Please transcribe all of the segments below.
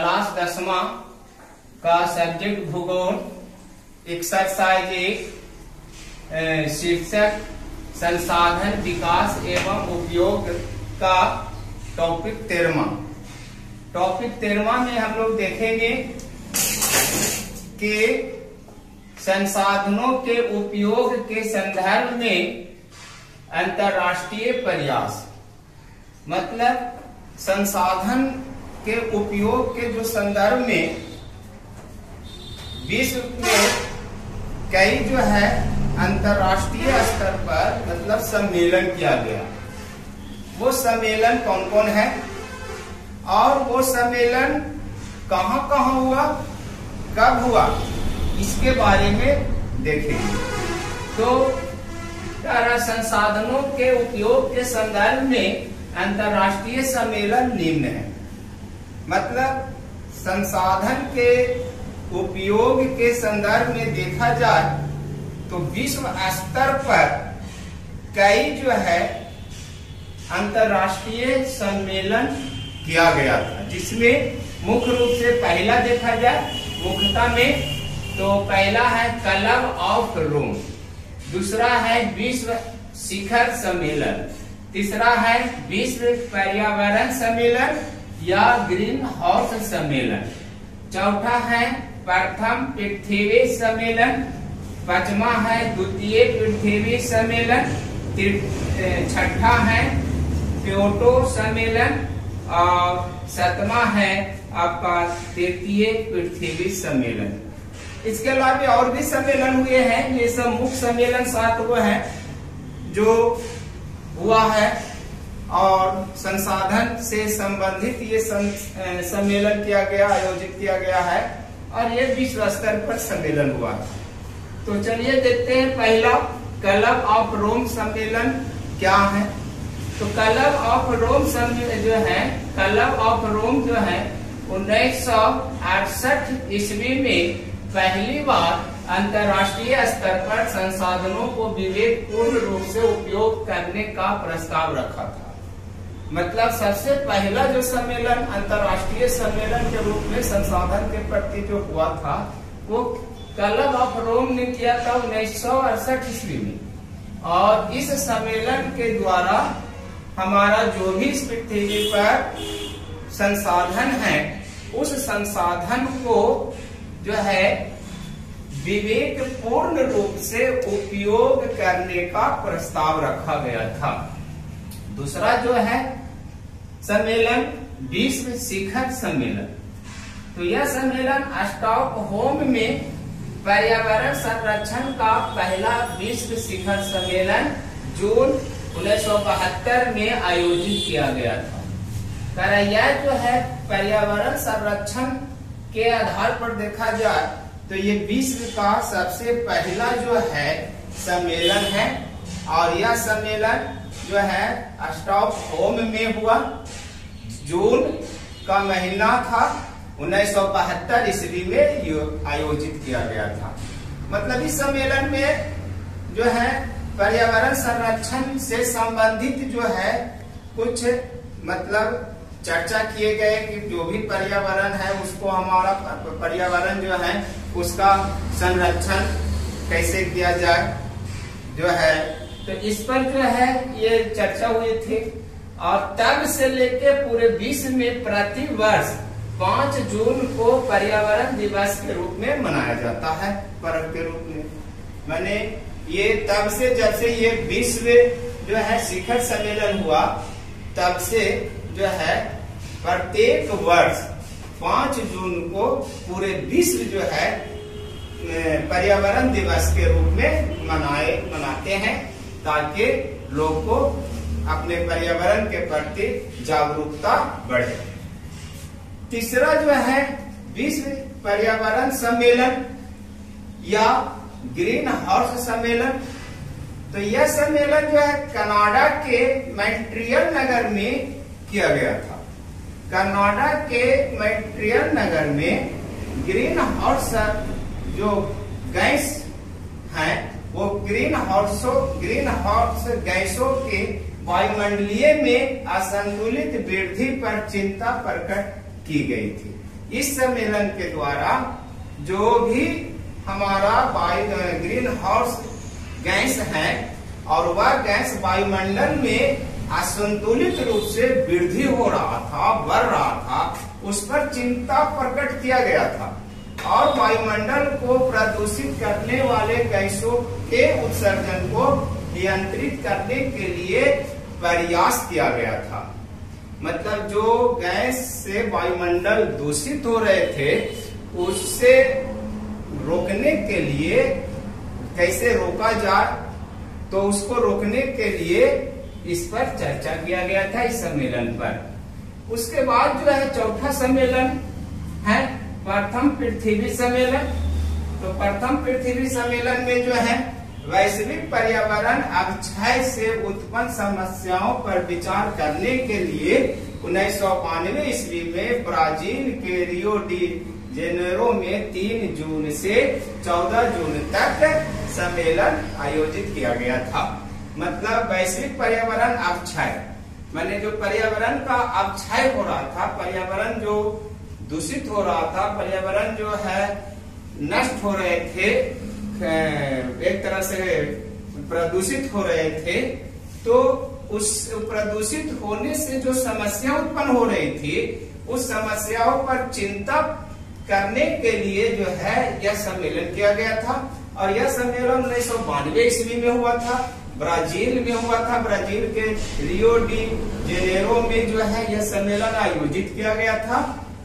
Class 10वां का subject भूगोल, exercise 1, शीर्षक संसाधन विकास एवं उपयोग का टॉपिक 13वां में हम लोग देखेंगे कि संसाधनों के उपयोग के संदर्भ में अंतर्राष्ट्रीय प्रयास, मतलब संसाधन के उपयोग के जो संदर्भ में विश्व में कई जो है अंतर्राष्ट्रीय स्तर पर मतलब सम्मेलन किया गया। वो सम्मेलन कौन कौन है और वो सम्मेलन कहां कहां हुआ, कब हुआ, इसके बारे में देखेंगे। तो संसाधनों के उपयोग के संदर्भ में अंतर्राष्ट्रीय सम्मेलन निम्न है। मतलब संसाधन के उपयोग के संदर्भ में देखा जाए तो विश्व स्तर पर कई जो है अंतर्राष्ट्रीय सम्मेलन किया गया था, जिसमें मुख्य रूप से पहला देखा जाए मुख्यता में तो पहला है क्लब ऑफ रोम, दूसरा है विश्व शिखर सम्मेलन, तीसरा है विश्व पर्यावरण सम्मेलन या ग्रीन हाउस सम्मेलन, चौथा है प्रथम पृथ्वी सम्मेलन, पांचवा है द्वितीय पृथ्वी सम्मेलन, छठा है क्योटो सम्मेलन और सातवां है आपका तृतीय पृथ्वी सम्मेलन। इसके अलावा और भी सम्मेलन हुए हैं। ये सब मुख्य सम्मेलन 7 वो है जो हुआ है और संसाधन से संबंधित ये सम्मेलन किया गया, आयोजित किया गया है और ये विश्व स्तर पर सम्मेलन हुआ। तो चलिए देखते हैं पहला क्लब ऑफ रोम सम्मेलन क्या है। तो क्लब ऑफ रोम सम्मेलन जो है, क्लब ऑफ रोम जो है 1968 ईस्वी में पहली बार अंतर्राष्ट्रीय स्तर पर संसाधनों को विवेकपूर्ण रूप से उपयोग करने का प्रस्ताव रखा था। मतलब सबसे पहला जो सम्मेलन अंतर्राष्ट्रीय सम्मेलन के रूप में संसाधन के प्रति जो हुआ था वो क्लब ऑफ रोम ने किया था 1968 ईस्वी में। और इस सम्मेलन के द्वारा हमारा जो भी इस पृथ्वी पर संसाधन है उस संसाधन को जो है विवेकपूर्ण रूप से उपयोग करने का प्रस्ताव रखा गया था। दूसरा जो है सम्मेलन विश्व शिखर सम्मेलन। तो यह सम्मेलन स्टॉकहोम में पर्यावरण संरक्षण का पहला विश्व शिखर सम्मेलन जून 1972 में आयोजित किया गया था। यह जो है पर्यावरण संरक्षण के आधार पर देखा जाए तो ये विश्व का सबसे पहला जो है सम्मेलन है और यह सम्मेलन जो है स्टॉकहोम में हुआ। जून का महीना था 1972 ईस्वी में आयोजित किया गया था। मतलब इस सम्मेलन में जो है पर्यावरण संरक्षण से संबंधित जो है कुछ मतलब चर्चा किए गए कि जो भी पर्यावरण है उसको हमारा पर्यावरण जो है उसका संरक्षण कैसे किया जाए जो है, तो इस पर जो है ये चर्चा हुई थी। और तब से लेके पूरे विश्व में प्रति वर्ष 5 जून को पर्यावरण दिवस के रूप में मनाया जाता है, पर्व के रूप में। मैंने ये तब से जब से ये विश्व जो है शिखर सम्मेलन हुआ तब से जो है प्रत्येक वर्ष 5 जून को पूरे विश्व जो है पर्यावरण दिवस के रूप में मनाते हैं ताकि लोग को अपने पर्यावरण के प्रति जागरूकता बढ़े। तीसरा जो है विश्व पर्यावरण सम्मेलन या ग्रीन हाउस सम्मेलन। तो यह सम्मेलन जो है कनाडा के मॉन्ट्रियल नगर में किया गया था। कनाडा के मॉन्ट्रियल नगर में ग्रीन हाउस जो गैस है वो ग्रीन हाउस गैसों के वायुमंडलीय में असंतुलित वृद्धि पर चिंता प्रकट की गई थी। इस सम्मेलन के द्वारा जो भी हमारा ग्रीन हाउस गैस है और वह गैस वायुमंडल में असंतुलित रूप से वृद्धि हो रहा था, बढ़ रहा था, उस पर चिंता प्रकट किया गया था और वायुमंडल को प्रदूषित करने वाले गैसों के उत्सर्जन को नियंत्रित करने के लिए प्रयास किया गया था। मतलब जो गैस से वायुमंडल दूषित हो रहे थे उससे रोकने के लिए कैसे रोका जाए, तो उसको रोकने के लिए इस पर चर्चा किया गया था इस सम्मेलन पर। उसके बाद जो है चौथा सम्मेलन है प्रथम पृथ्वी सम्मेलन। तो प्रथम पृथ्वी सम्मेलन में जो है वैश्विक पर्यावरण अवक्षय से उत्पन्न समस्याओं पर विचार करने के लिए 1992 ईस्वी में ब्राजील के रियो डी जेनेरो में 3 जून से 14 जून तक सम्मेलन आयोजित किया गया था। मतलब वैश्विक पर्यावरण अवक्षय माने जो पर्यावरण का अवक्षय हो रहा था, पर्यावरण जो दूषित हो रहा था, पर्यावरण जो है नष्ट हो रहे थे, एक तरह से प्रदूषित हो रहे थे, तो उस प्रदूषित होने से जो समस्या उत्पन्न हो रही थी उस समस्याओं पर चिंता करने के लिए जो है यह सम्मेलन किया गया था। और यह सम्मेलन 1992 ईस्वी में हुआ था, ब्राजील में हुआ था। ब्राजील के रियो डी जेनेरो में जो है यह सम्मेलन आयोजित किया गया था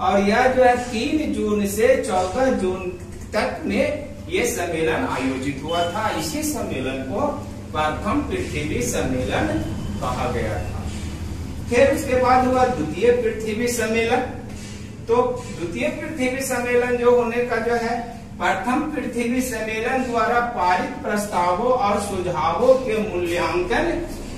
और यह जो है 3 जून से 14 जून तक में यह सम्मेलन आयोजित हुआ था। इसी सम्मेलन को प्रथम पृथ्वी सम्मेलन कहा गया था। फिर उसके बाद हुआ द्वितीय पृथ्वी सम्मेलन। तो द्वितीय पृथ्वी सम्मेलन जो होने का जो है प्रथम पृथ्वी सम्मेलन द्वारा पारित प्रस्तावों और सुझावों के मूल्यांकन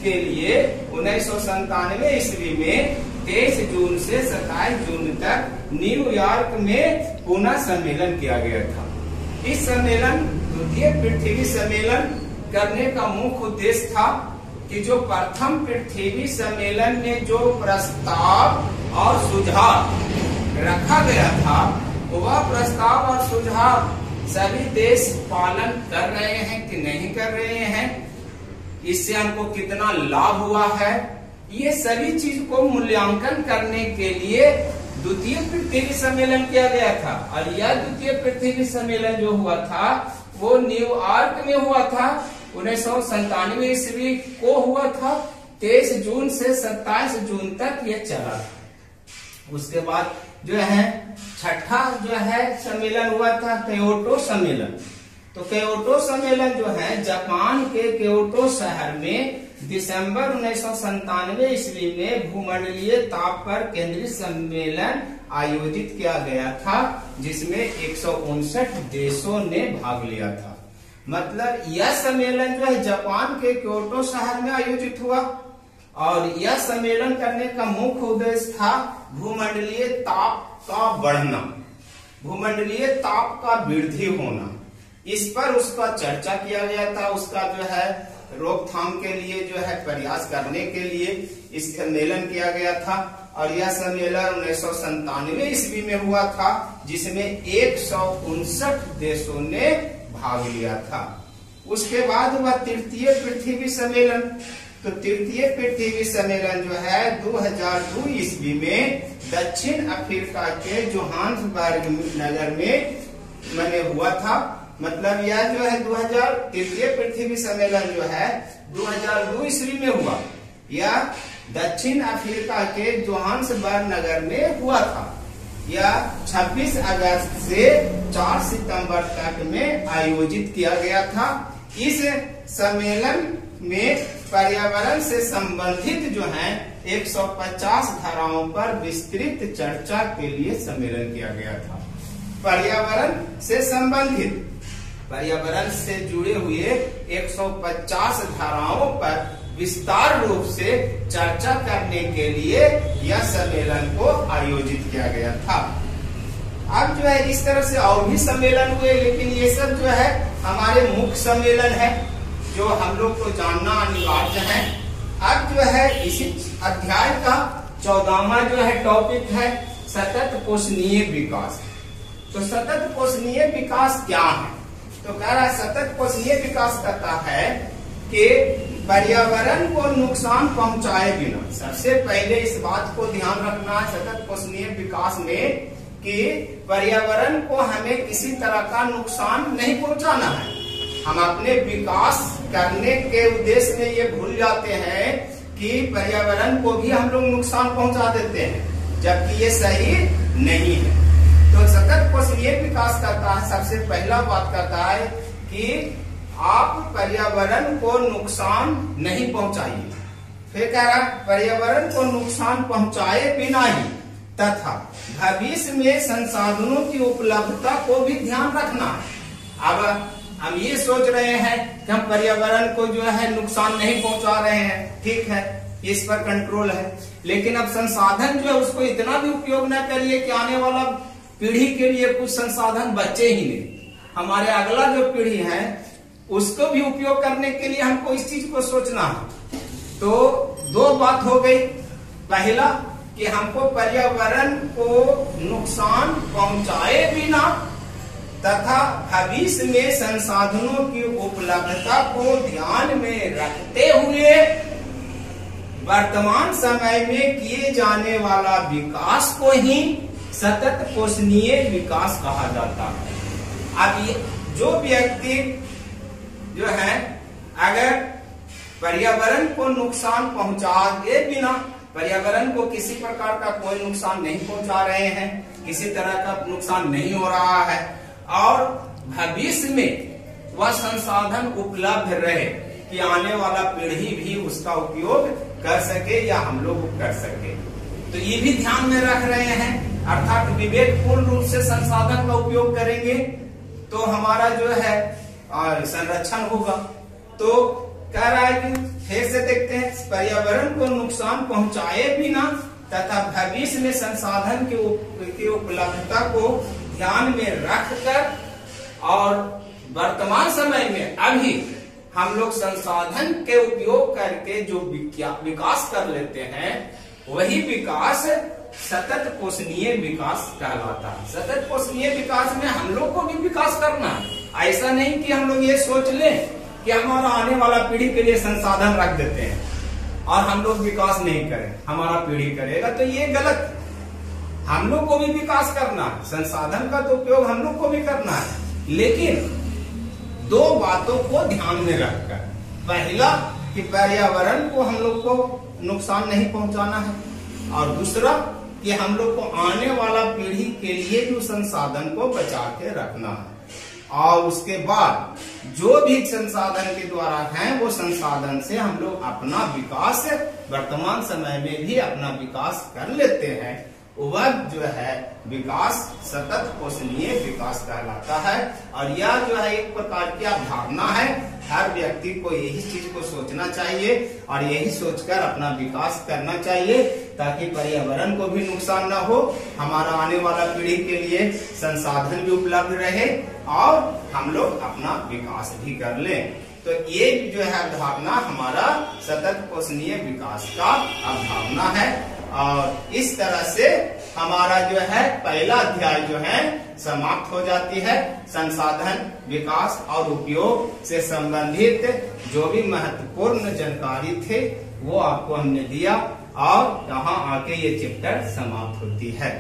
के लिए 1997 ईस्वी में 23 जून से 27 जून तक न्यूयॉर्क में पुनः सम्मेलन किया गया था। इस सम्मेलन द्वितीय पृथ्वी सम्मेलन करने का मुख्य उद्देश्य था कि जो प्रथम पृथ्वी सम्मेलन में जो प्रस्ताव और सुझाव रखा गया था वह प्रस्ताव और सुझाव सभी देश पालन कर रहे हैं कि नहीं कर रहे हैं, इससे हमको कितना लाभ हुआ है, ये सभी चीज को मूल्यांकन करने के लिए द्वितीय पृथ्वी सम्मेलन किया गया था। और यह द्वितीय पृथ्वी सम्मेलन जो हुआ था वो न्यूयॉर्क में हुआ था, 1997 ईस्वी को हुआ था। 23 जून से 27 जून तक ये चला। उसके बाद जो है छठा जो है सम्मेलन हुआ था क्योटो सम्मेलन। तो क्योटो सम्मेलन जो है जापान के क्योटो शहर में दिसंबर 1997 ईस्वी में भूमंडलीय ताप पर केंद्रित सम्मेलन आयोजित किया गया था, जिसमें 159 देशों ने भाग लिया था। मतलब यह सम्मेलन जो है जापान के क्योटो शहर में आयोजित हुआ और यह सम्मेलन करने का मुख्य उद्देश्य था भूमंडलीय ताप का बढ़ना, भूमंडलीय ताप का वृद्धि होना, इस पर उसका चर्चा किया गया था। उसका जो है रोकथाम के लिए जो है प्रयास करने के लिए इस सम्मेलन किया गया था। और यह सम्मेलन 1997 ईस्वी में हुआ था, जिसमें 159 देशों ने भाग लिया था। उसके बाद हुआ तृतीय पृथ्वी सम्मेलन। तो तृतीय पृथ्वी सम्मेलन जो है 2002 ईस्वी में दक्षिण अफ्रीका के जोहान्सबर्ग नगर में मैंने हुआ था। मतलब यह जो है तृतीय पृथ्वी सम्मेलन जो है 2002 ईस्वी में हुआ। यह दक्षिण अफ्रीका के जोहान्सबर्ग नगर में हुआ था। यह 26 अगस्त से 4 सितंबर तक में आयोजित किया गया था। इस सम्मेलन में पर्यावरण से संबंधित जो है 150 धाराओं पर विस्तृत चर्चा के लिए सम्मेलन किया गया था। पर्यावरण से संबंधित, पर्यावरण से जुड़े हुए 150 धाराओं पर विस्तार रूप से चर्चा करने के लिए यह सम्मेलन को आयोजित किया गया था। अब जो है इस तरह से और भी सम्मेलन हुए, लेकिन ये सब जो है हमारे मुख्य सम्मेलन है जो हम लोग को जानना अनिवार्य है। अब जो है इसी अध्याय का 14वां जो है टॉपिक है सतत पोषणीय विकास। तो सतत पोषणीय विकास क्या है? तो कह रहा है सतत पोषणीय विकास कहता है कि पर्यावरण को नुकसान पहुंचाए बिना, सबसे पहले इस बात को ध्यान रखना है सतत पोषणीय विकास में कि पर्यावरण को हमें किसी तरह का नुकसान नहीं पहुंचाना है। हम अपने विकास करने के उद्देश्य में ये भूल जाते हैं कि पर्यावरण को भी हम लोग नुकसान पहुंचा देते हैं, जबकि ये सही नहीं है। तो सतत पोषणीय विकास करता है, सबसे पहला बात करता है कि आप पर्यावरण को नुकसान नहीं पहुंचाइए। फिर कह रहा है पर्यावरण को नुकसान पहुंचाए बिना ही तथा भविष्य में संसाधनों की उपलब्धता को भी ध्यान रखना है। अब हम ये सोच रहे हैं कि हम पर्यावरण को जो है नुकसान नहीं पहुंचा रहे हैं, ठीक है, इस पर कंट्रोल है, लेकिन अब संसाधन जो है उसको इतना भी उपयोग न करिए कि आने वाला पीढ़ी के लिए कुछ संसाधन बचे ही नहीं। हमारे अगला जो पीढ़ी है उसको भी उपयोग करने के लिए हमको इस चीज को सोचना है। तो दो बात हो गई, पहला कि हमको पर्यावरण को नुकसान पहुंचाए बिना तथा भविष्य में संसाधनों की उपलब्धता को ध्यान में रखते हुए वर्तमान समय में किए जाने वाला विकास को ही सतत पोषणीय विकास कहा जाता है। अब ये जो व्यक्ति जो है अगर पर्यावरण को नुकसान पहुंचाए बिना, पर्यावरण को किसी प्रकार का कोई नुकसान नहीं पहुंचा रहे हैं, किसी तरह का नुकसान नहीं हो रहा है और भविष्य में वह संसाधन उपलब्ध रहे कि आने वाला पीढ़ी भी उसका उपयोग कर सके या हम लोग कर सके, तो ये भी ध्यान में रख रहे हैं। अर्थात विवेकपूर्ण रूप से संसाधन का उपयोग करेंगे तो हमारा जो है संरक्षण होगा। तो कह रहा है कि फिर से देखते हैं, पर्यावरण को नुकसान पहुंचाए बिना तथा भविष्य में संसाधन की उपलब्धता को ध्यान में रखकर और वर्तमान समय में अभी हम लोग संसाधन के उपयोग करके जो विकास कर लेते हैं वही विकास सतत पोषणीय विकास कहलाता है। सतत पोषणीय विकास में हम लोग को भी विकास करना है। ऐसा नहीं कि हम लोग ये सोच लें कि हमारा आने वाला पीढ़ी के लिए संसाधन रख देते हैं और हम लोग विकास नहीं करें, हमारा पीढ़ी करेगा, तो ये गलत। हम लोग को भी विकास करना है, संसाधन का तो उपयोग हम लोग को भी करना है, लेकिन दो बातों को ध्यान में रखकर, पहला कि पर्यावरण को हम लोग को नुकसान नहीं पहुंचाना है और दूसरा कि हम लोग को आने वाला पीढ़ी के लिए जो संसाधन को बचा के रखना है और उसके बाद जो भी संसाधन के द्वारा हैं वो संसाधन से हम लोग अपना विकास वर्तमान समय में भी अपना विकास कर लेते हैं, वह जो है विकास सतत पोषणीय विकास कहलाता है। और यह जो है एक प्रकार की अवधारणा है, हर व्यक्ति को यही चीज को सोचना चाहिए और यही सोचकर अपना विकास करना चाहिए ताकि पर्यावरण को भी नुकसान न हो, हमारा आने वाला पीढ़ी के लिए संसाधन भी उपलब्ध रहे और हम लोग अपना विकास भी कर लें। तो ये जो है अवधारणा हमारा सतत पोषणीय विकास का अवधारणा है और इस तरह से हमारा जो है पहला अध्याय जो है समाप्त हो जाती है। संसाधन विकास और उपयोग से संबंधित जो भी महत्वपूर्ण जानकारी थे वो आपको हमने दिया और यहाँ आके ये चैप्टर समाप्त होती है।